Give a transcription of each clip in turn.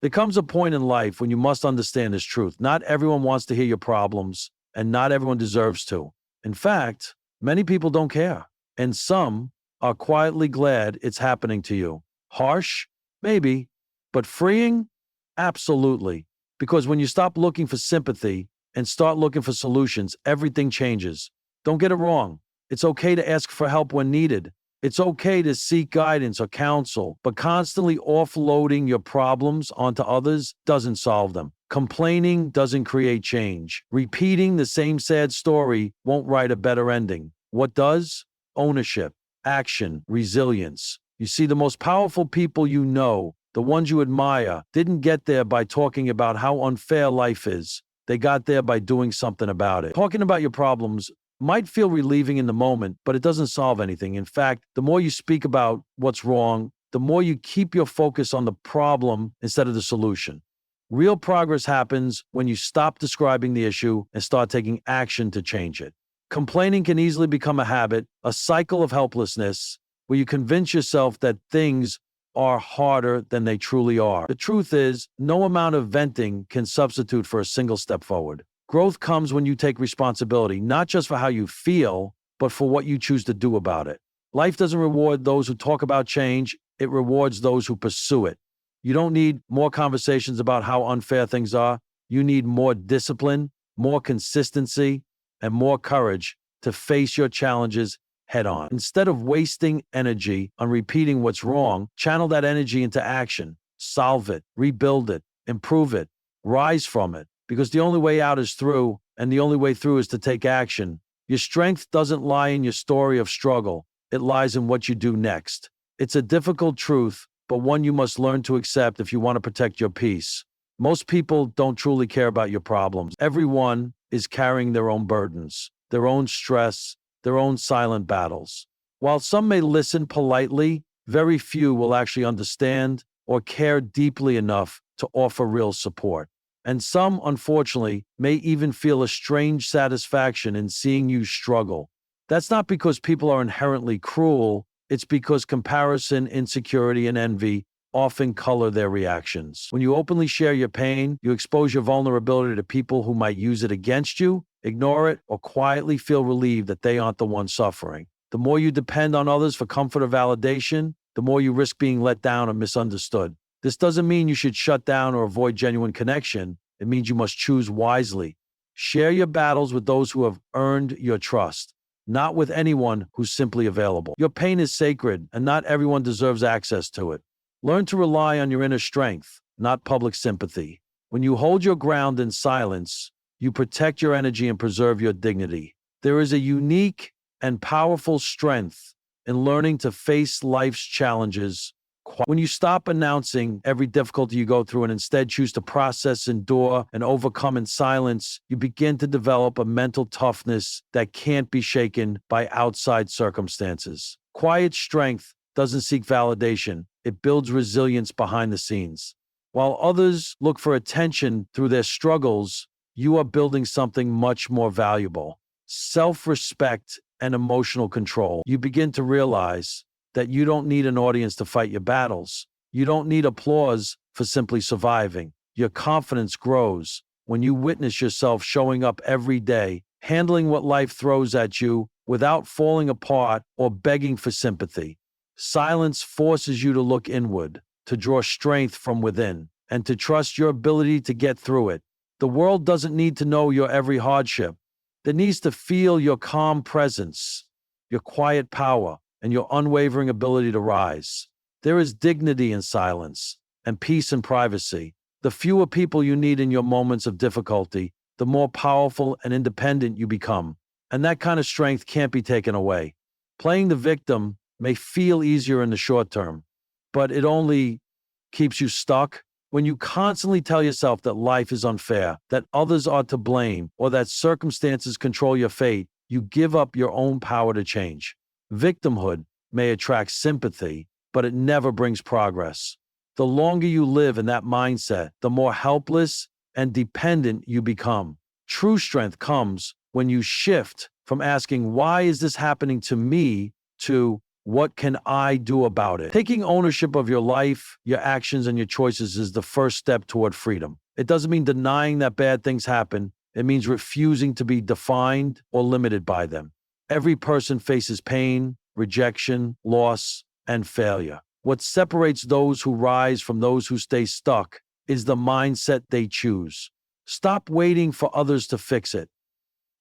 There comes a point in life when you must understand this truth. Not everyone wants to hear your problems, and not everyone deserves to. In fact, many people don't care, and some are quietly glad it's happening to you. Harsh? Maybe, but freeing? Absolutely. Because when you stop looking for sympathy and start looking for solutions, everything changes. Don't get it wrong. It's okay to ask for help when needed. It's okay to seek guidance or counsel, but constantly offloading your problems onto others doesn't solve them. Complaining doesn't create change. Repeating the same sad story won't write a better ending. What does? Ownership, action, resilience. You see, the most powerful people you know, the ones you admire, didn't get there by talking about how unfair life is. They got there by doing something about it. Talking about your problems might feel relieving in the moment, but it doesn't solve anything. In fact, the more you speak about what's wrong, the more you keep your focus on the problem instead of the solution. Real progress happens when you stop describing the issue and start taking action to change it. Complaining can easily become a habit, a cycle of helplessness, where you convince yourself that things are harder than they truly are. The truth is, no amount of venting can substitute for a single step forward. Growth comes when you take responsibility, not just for how you feel, but for what you choose to do about it. Life doesn't reward those who talk about change, it rewards those who pursue it. You don't need more conversations about how unfair things are. You need more discipline, more consistency, and more courage to face your challenges head on. Instead of wasting energy on repeating what's wrong, channel that energy into action. Solve it, rebuild it, improve it, rise from it. Because the only way out is through, and the only way through is to take action. Your strength doesn't lie in your story of struggle. It lies in what you do next. It's a difficult truth, but one you must learn to accept if you want to protect your peace. Most people don't truly care about your problems. Everyone is carrying their own burdens, their own stress, their own silent battles. While some may listen politely, very few will actually understand or care deeply enough to offer real support. And some, unfortunately, may even feel a strange satisfaction in seeing you struggle. That's not because people are inherently cruel, it's because comparison, insecurity, and envy often color their reactions. When you openly share your pain, you expose your vulnerability to people who might use it against you, ignore it, or quietly feel relieved that they aren't the one suffering. The more you depend on others for comfort or validation, the more you risk being let down or misunderstood. This doesn't mean you should shut down or avoid genuine connection. It means you must choose wisely. Share your battles with those who have earned your trust, not with anyone who's simply available. Your pain is sacred, and not everyone deserves access to it. Learn to rely on your inner strength, not public sympathy. When you hold your ground in silence, you protect your energy and preserve your dignity. There is a unique and powerful strength in learning to face life's challenges. When you stop announcing every difficulty you go through and instead choose to process, endure, and overcome in silence, you begin to develop a mental toughness that can't be shaken by outside circumstances. Quiet strength doesn't seek validation. It builds resilience behind the scenes. While others look for attention through their struggles, you are building something much more valuable: self-respect and emotional control. You begin to realize that you don't need an audience to fight your battles. You don't need applause for simply surviving. Your confidence grows when you witness yourself showing up every day, handling what life throws at you without falling apart or begging for sympathy. Silence forces you to look inward, to draw strength from within, and to trust your ability to get through it. The world doesn't need to know your every hardship. It needs to feel your calm presence, your quiet power, and your unwavering ability to rise. There is dignity in silence and peace in privacy. The fewer people you need in your moments of difficulty, the more powerful and independent you become. And that kind of strength can't be taken away. Playing the victim may feel easier in the short term, but it only keeps you stuck. When you constantly tell yourself that life is unfair, that others are to blame, or that circumstances control your fate, you give up your own power to change. Victimhood may attract sympathy, but it never brings progress. The longer you live in that mindset, the more helpless and dependent you become. True strength comes when you shift from asking, "Why is this happening to me?" to What can I do about it? Taking ownership of your life, your actions, and your choices is the first step toward freedom. It doesn't mean denying that bad things happen. It means refusing to be defined or limited by them. Every person faces pain, rejection, loss, and failure. What separates those who rise from those who stay stuck is the mindset they choose. Stop waiting for others to fix it.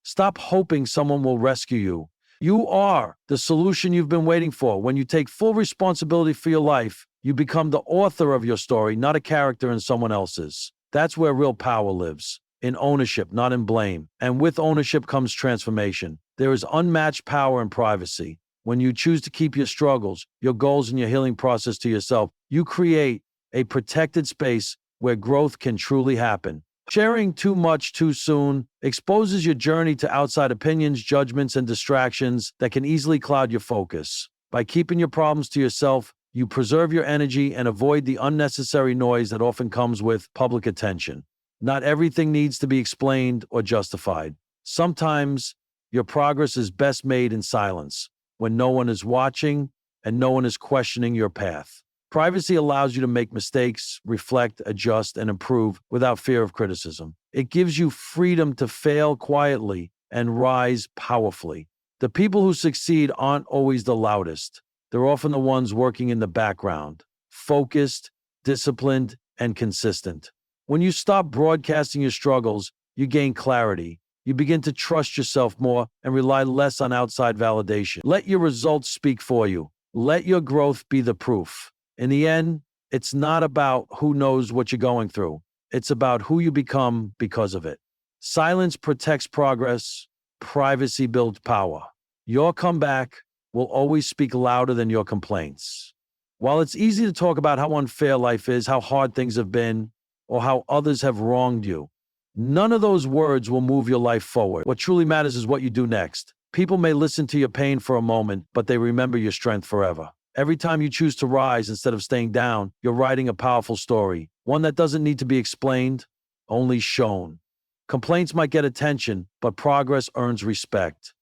Stop hoping someone will rescue you. You are the solution you've been waiting for. When you take full responsibility for your life, you become the author of your story, not a character in someone else's. That's where real power lives, in ownership, not in blame. And with ownership comes transformation. There is unmatched power in privacy. When you choose to keep your struggles, your goals, and your healing process to yourself, you create a protected space where growth can truly happen. Sharing too much too soon exposes your journey to outside opinions, judgments, and distractions that can easily cloud your focus. By keeping your problems to yourself, you preserve your energy and avoid the unnecessary noise that often comes with public attention. Not everything needs to be explained or justified. Sometimes your progress is best made in silence, when no one is watching and no one is questioning your path. Privacy allows you to make mistakes, reflect, adjust, and improve without fear of criticism. It gives you freedom to fail quietly and rise powerfully. The people who succeed aren't always the loudest. They're often the ones working in the background, focused, disciplined, and consistent. When you stop broadcasting your struggles, you gain clarity. You begin to trust yourself more and rely less on outside validation. Let your results speak for you. Let your growth be the proof. In the end, it's not about who knows what you're going through. It's about who you become because of it. Silence protects progress. Privacy builds power. Your comeback will always speak louder than your complaints. While it's easy to talk about how unfair life is, how hard things have been, or how others have wronged you, none of those words will move your life forward. What truly matters is what you do next. People may listen to your pain for a moment, but they remember your strength forever. Every time you choose to rise instead of staying down, you're writing a powerful story, one that doesn't need to be explained, only shown. Complaints might get attention, but progress earns respect.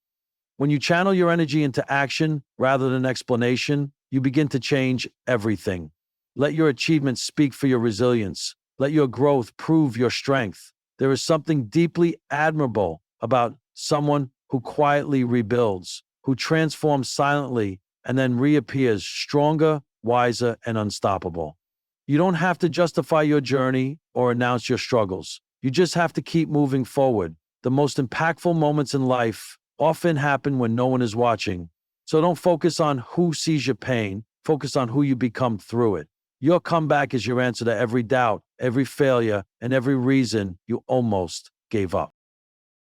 When you channel your energy into action rather than explanation, you begin to change everything. Let your achievements speak for your resilience. Let your growth prove your strength. There is something deeply admirable about someone who quietly rebuilds, who transforms silently and then reappears stronger, wiser, and unstoppable. You don't have to justify your journey or announce your struggles. You just have to keep moving forward. The most impactful moments in life often happen when no one is watching. So don't focus on who sees your pain. Focus on who you become through it. Your comeback is your answer to every doubt, every failure, and every reason you almost gave up.